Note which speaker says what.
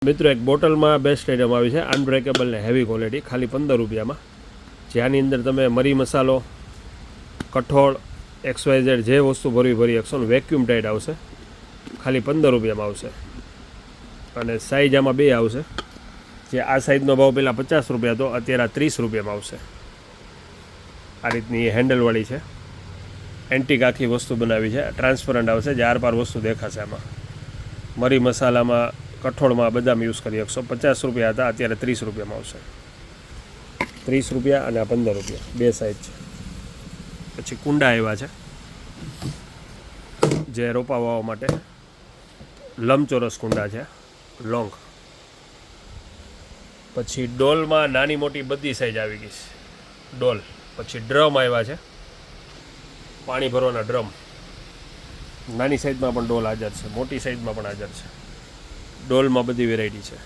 Speaker 1: મિત્રો એક બોટલમાં બેસ્ટ આઇટમ આવી છે અનબ્રેકેબલ ને હેવી ક્વોલિટી ખાલી 15 રૂપિયામાં, જેની અંદર તમે મરી મસાલો, કઠોળ, XYZ જે વસ્તુ ભરી શકશો ને વેક્યુમ ટાઈટ આવશે. ખાલી 15 રૂપિયામાં આવશે અને સાઇઝ આમાં બે આવશે. જે આ સાઇઝનો ભાવ પહેલાં 50 રૂપિયા હતો, અત્યારે 30 રૂપિયામાં આવશે. આ રીતની હેન્ડલવાળી છે, એન્ટિક આખી વસ્તુ બનાવી છે, ટ્રાન્સપરન્ટ આવશે, જે આરપાર વસ્તુ દેખાશે. આમાં મરી મસાલામાં, કઠોળમાં બદામ યુઝ કરી શકશો. 50 રૂપિયા હતા, અત્યારે 30 રૂપિયામાં આવશે. 30 રૂપિયા અને આ 15 રૂપિયા, બે સાઇઝ છે. પછી કુંડા આવ્યા છે જે રોપા વાવવા માટે, લંબચોરસ કુંડા છે, લોંગ. પછી ડોલમાં નાની મોટી બધી સાઇઝ આવી ગઈ છે, ડોલ. પછી ડ્રમ આવ્યા છે, પાણી ભરવાના ડ્રમ. નાની સાઇઝમાં પણ ડોલ હાજર છે, મોટી સાઇઝમાં પણ હાજર છે. ડોલમાં બધી વેરાયટી છે.